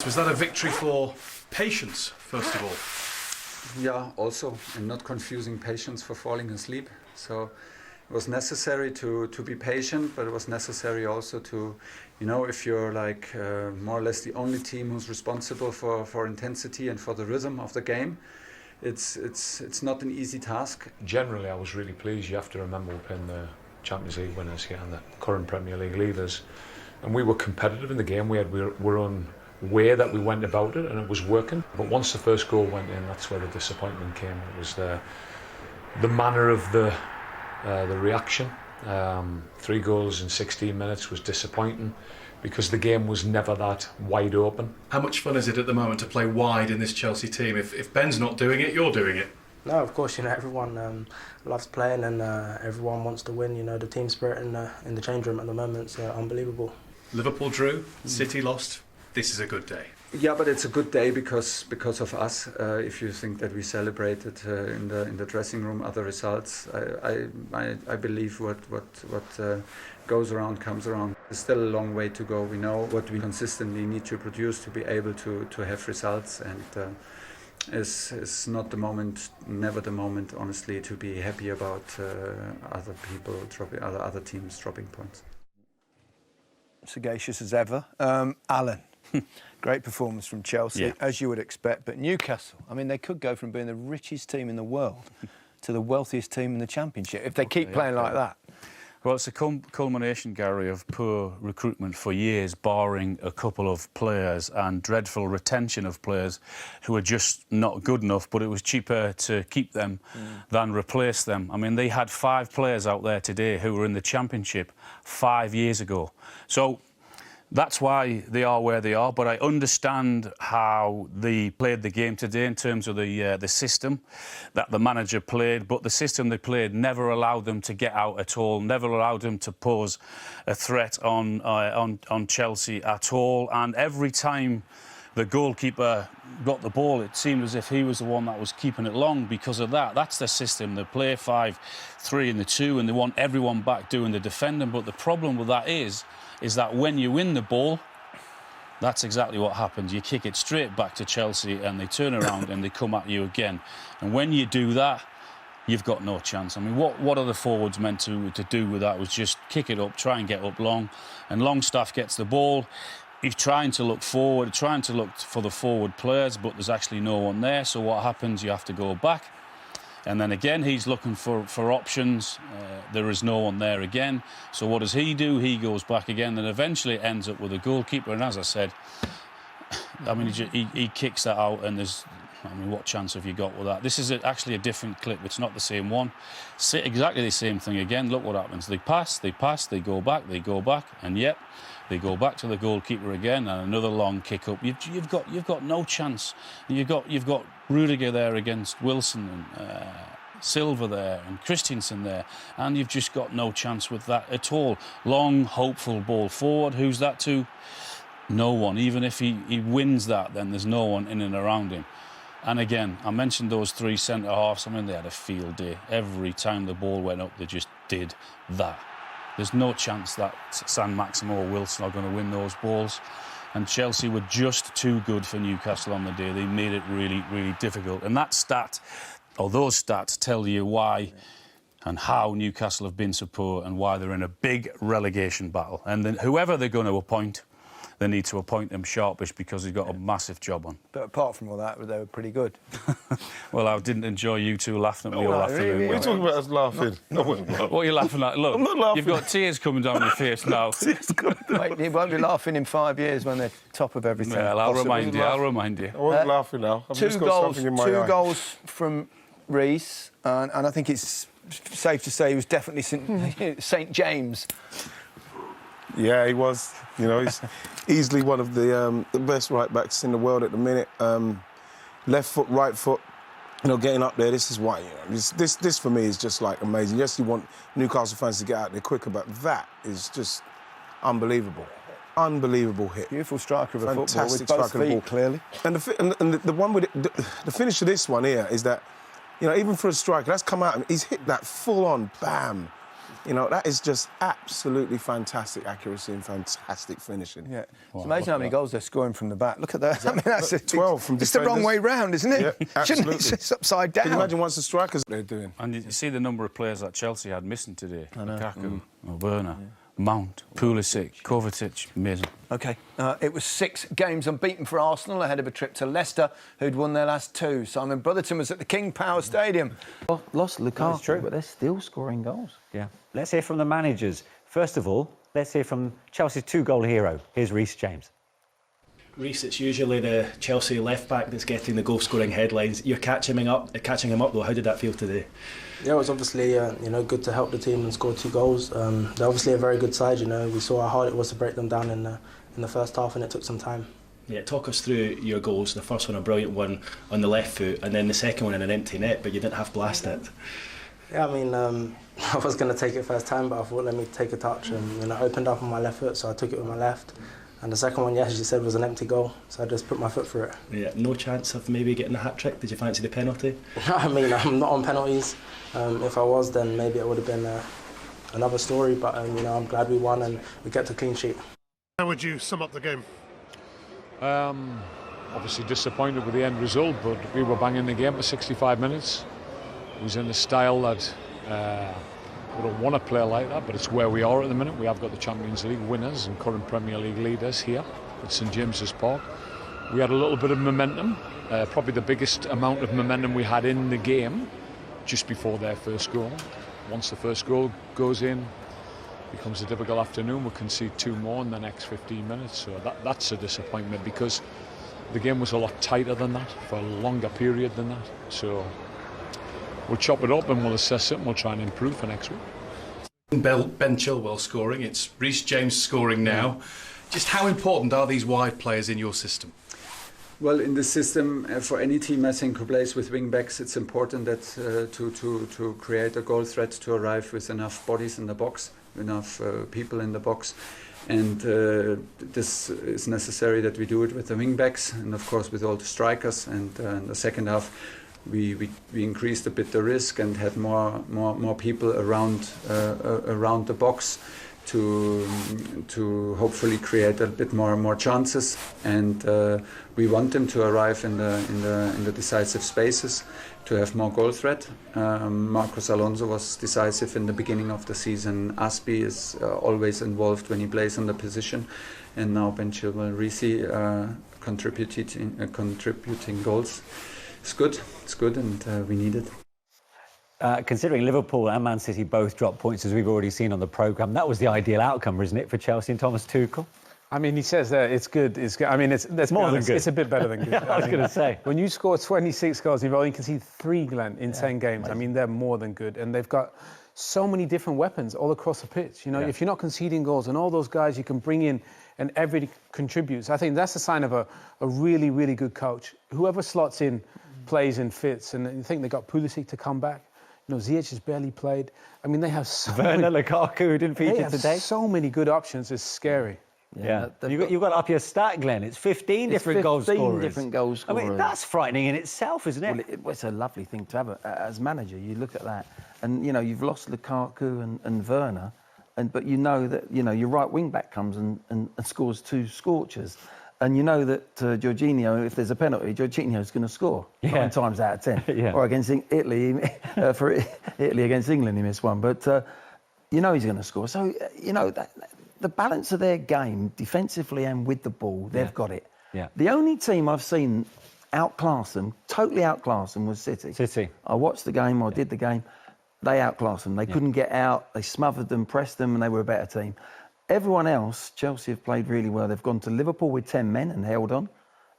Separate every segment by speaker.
Speaker 1: Was that a victory for patience, first of all?
Speaker 2: Yeah, also, and not confusing patience for falling asleep. So it was necessary to be patient, but it was necessary also to, if you're like more or less the only team who's responsible for intensity and for the rhythm of the game, it's not an easy task.
Speaker 3: Generally, I was really pleased. You have to remember we're playing the Champions League winners here and the current Premier League leaders, and we were competitive in the game. We were on way that we went about it, and it was working. But once the first goal went in, that's where the disappointment came. It was the manner of the reaction. 3 goals in 16 minutes was disappointing because the game was never that wide open.
Speaker 1: How much fun is it at the moment to play wide in this Chelsea team? If Ben's not doing it, you're doing it.
Speaker 4: No, of course, everyone loves playing and everyone wants to win. The team spirit in the change room at the moment is unbelievable.
Speaker 1: Liverpool drew, City lost. This is a good day.
Speaker 2: Yeah, but it's a good day because of us. If you think that we celebrated in the dressing room other results, I believe what goes around comes around. There's still a long way to go. We know what we consistently need to produce to be able to have results, and it's not the moment, never the moment, honestly, to be happy about other people dropping, other teams dropping points.
Speaker 5: Sagacious as ever, Alan. Great performance from Chelsea, as you would expect. But Newcastle, they could go from being the richest team in the world to the wealthiest team in the Championship if they keep playing like that.
Speaker 6: Well, it's a culmination, Gary, of poor recruitment for years, barring a couple of players, and dreadful retention of players who are just not good enough, but it was cheaper to keep them than replace them. They had 5 players out there today who were in the Championship 5 years ago. So that's why they are where they are, but I understand how they played the game today in terms of the system that the manager played, but the system they played never allowed them to get out at all, never allowed them to pose a threat on Chelsea at all, and every time the goalkeeper got the ball, it seemed as if he was the one that was keeping it long because of that. That's their system. They play 5-3 in the 2, and they want everyone back doing the defending, but the problem with that is that when you win the ball, that's exactly what happens. You kick it straight back to Chelsea and they turn around and they come at you again. And when you do that, you've got no chance. What are the forwards meant to do with that? Was just kick it up, try and get up long. And Longstaff gets the ball. He's trying to look forward, trying to look for the forward players, but there's actually no one there. So what happens? You have to go back. And then again, he's looking for options. There is no one there again. So what does he do? He goes back again and eventually ends up with a goalkeeper. And as I said, he kicks that out and there's... what chance have you got with that? This is actually a different clip. It's not the same one. Exactly the same thing again. Look what happens. They pass, they go back, and yep, they go back to the goalkeeper again, and another long kick up. You've got no chance. You've got Rudiger there against Wilson and Silva there and Christensen there, and you've just got no chance with that at all. Long, hopeful ball forward. Who's that to? No one. Even if he wins that, then there's no one in and around him. And again, I mentioned those 3 centre-halves. They had a field day. Every time the ball went up, they just did that. There's no chance that San Maximo or Wilson are going to win those balls. And Chelsea were just too good for Newcastle on the day. They made it really, really difficult. And that stat, or those stats, tell you why and how Newcastle have been so poor and why they're in a big relegation battle. And then whoever they're going to appoint, they need to appoint him sharpish because he's got a massive job on.
Speaker 5: But apart from all that, they were pretty good.
Speaker 6: Well, I didn't enjoy you two laughing at me all afternoon.
Speaker 7: What are you talking about us laughing? No,
Speaker 6: what are you laughing at? Look,
Speaker 7: I'm not laughing.
Speaker 6: You've got tears coming down your face now.
Speaker 5: Wait, you won't be laughing in 5 years when they're top of everything.
Speaker 6: Well, I'll remind you. I
Speaker 7: wasn't laughing now. I've just got something in my eye.
Speaker 5: 2 goals from Reece, and I think it's safe to say he was definitely St James.
Speaker 7: Yeah, he was. He's easily one of the best right-backs in the world at the minute. Left foot, right foot, getting up there, this is why, This for me is just, amazing. Yes, you want Newcastle fans to get out there quicker, but that is just unbelievable. Unbelievable hit.
Speaker 5: Beautiful striker of a
Speaker 7: Fantastic
Speaker 5: football with both
Speaker 7: striker of the
Speaker 5: feet,
Speaker 7: ball.
Speaker 5: clearly.
Speaker 7: And the one with the finish of this one here is that, even for a striker, that's come out, he's hit that full-on, bam. You know, that is just absolutely fantastic accuracy and fantastic finishing.
Speaker 5: Yeah. It's amazing how many goals they're scoring from the back. Look at that. I mean, that's
Speaker 7: 12 from
Speaker 5: It's the wrong
Speaker 7: defenders.
Speaker 5: way round, isn't it?
Speaker 7: Yeah,
Speaker 5: Shouldn't it?
Speaker 7: absolutely.
Speaker 5: It's upside down.
Speaker 7: Can you imagine once the strikers they're doing?
Speaker 6: And you see the number of players that Chelsea had missing today. Lukaku, Werner, Mount, Pulisic, Kovacic. Amazing.
Speaker 5: OK. It was 6 games unbeaten for Arsenal ahead of a trip to Leicester, who'd won their last 2. Simon Brotherton was at the King Power Stadium.
Speaker 8: Lost Lukaku, that's true, but they're still scoring goals. Yeah. Let's hear from the managers. First of all, let's hear from Chelsea's 2-goal hero. Here's Reece James.
Speaker 9: Reece, it's usually the Chelsea left back that's getting the goal scoring headlines. You're catching him up though. How did that feel today?
Speaker 4: Yeah, it was obviously good to help the team and score 2 goals. They're obviously a very good side. We saw how hard it was to break them down in the first half, and it took some time.
Speaker 9: Yeah, talk us through your goals. The first one, a brilliant one on the left foot, and then the second one in an empty net, but you didn't half blast it.
Speaker 4: Yeah, I mean, I was going to take it first time, but I thought let me take a touch, and I opened up on my left foot, so I took it with my left. And the second one, as you said, was an empty goal, so I just put my foot through it. Yeah,
Speaker 9: no chance of maybe getting a hat-trick? Did you fancy the penalty?
Speaker 4: I mean, I'm not on penalties. If I was, then maybe it would have been another story, but I'm glad we won and we kept a clean sheet.
Speaker 10: How would you sum up the game?
Speaker 3: Obviously disappointed with the end result, but we were banging the game for 65 minutes. It was in a style that we don't want to play like that, but it's where we are at the minute. We have got the Champions League winners and current Premier League leaders here at St James's Park. We had a little bit of momentum, probably the biggest amount of momentum we had in the game just before their first goal. Once the first goal goes in, it becomes a difficult afternoon. We concede 2 more in the next 15 minutes, so that's a disappointment because the game was a lot tighter than that for a longer period than that. So we'll chop it up and we'll assess it and we'll try and improve for next week.
Speaker 1: Ben Chilwell scoring, it's Reece James scoring now. Just how important are these wide players in your system?
Speaker 2: Well, in the system, for any team, I think, who plays with wing-backs, it's important that to create a goal threat, to arrive with enough bodies in the box, enough people in the box. And this is necessary that we do it with the wing-backs and, of course, with all the strikers. And in the second half, we increased a bit the risk and had more people around the box to hopefully create a bit more chances, and we want them to arrive in the decisive spaces to have more goal threat. Marcos Alonso was decisive in the beginning of the season. Aspi is always involved when he plays in the position, and now Ben Chilwell Reece contributing goals. It's good, and we need it.
Speaker 8: Considering Liverpool and Man City both dropped points, as we've already seen on the programme, that was the ideal outcome, isn't it, for Chelsea and Thomas Tuchel?
Speaker 11: I mean, he says that it's good. It's good. I mean, it's
Speaker 8: more than good.
Speaker 11: It's a bit better than good.
Speaker 8: I was going to say.
Speaker 11: When you score 26 goals in a row, you can see 3, Glenn, in 10 games. Amazing. I mean, they're more than good. And they've got so many different weapons all across the pitch. If you're not conceding goals and all those guys you can bring in and everybody contributes, I think that's a sign of a really, really good coach. Whoever slots in plays and fits. And I think they got Pulisic to come back. Ziyech has barely played. I mean, they have so
Speaker 8: Werner, Lukaku, who didn't feature today.
Speaker 11: So many good options. It's scary.
Speaker 8: Yeah. You've got up your stat, Glenn. It's 15 different goal scorers.
Speaker 12: 15 different goal scorers.
Speaker 8: I mean, that's frightening in itself, isn't it?
Speaker 12: Well, it's a lovely thing to have as manager. You look at that, and you've lost Lukaku and Werner, but that your right wing back comes and scores 2 scorchers. And you know that Jorginho, if there's a penalty, Jorginho's going to score 9 times out of 10. Or against Italy, for Italy against England, he missed one. But he's going to score. So the balance of their game, defensively and with the ball, they've got it.
Speaker 8: Yeah.
Speaker 12: The only team I've seen totally outclass them, was City. I watched the game, or did the game. They outclassed them. They couldn't get out. They smothered them, pressed them, and they were a better team. Everyone else, Chelsea have played really well. They've gone to Liverpool with 10 men and held on.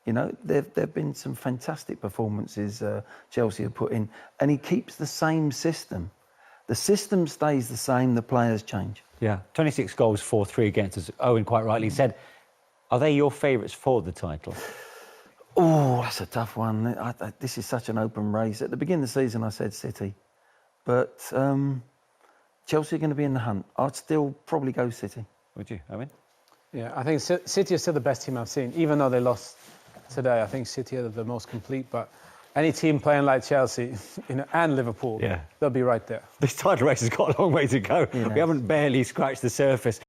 Speaker 12: There've been some fantastic performances Chelsea have put in, and he keeps the same system. The system stays the same, the players change.
Speaker 8: Yeah, 26 goals, 4-3 against us. Owen quite rightly said, are they your favourites for the title?
Speaker 12: Oh, that's a tough one. This is such an open race. At the beginning of the season, I said City, but Chelsea are going to be in the hunt. I'd still probably go City.
Speaker 8: Would you, Owen?
Speaker 11: Yeah, I think City is still the best team I've seen, even though they lost today. I think City are the most complete, but any team playing like Chelsea, and Liverpool, they'll be right there.
Speaker 8: This title race has got a long way to go.
Speaker 12: Yeah.
Speaker 8: We haven't barely scratched the surface.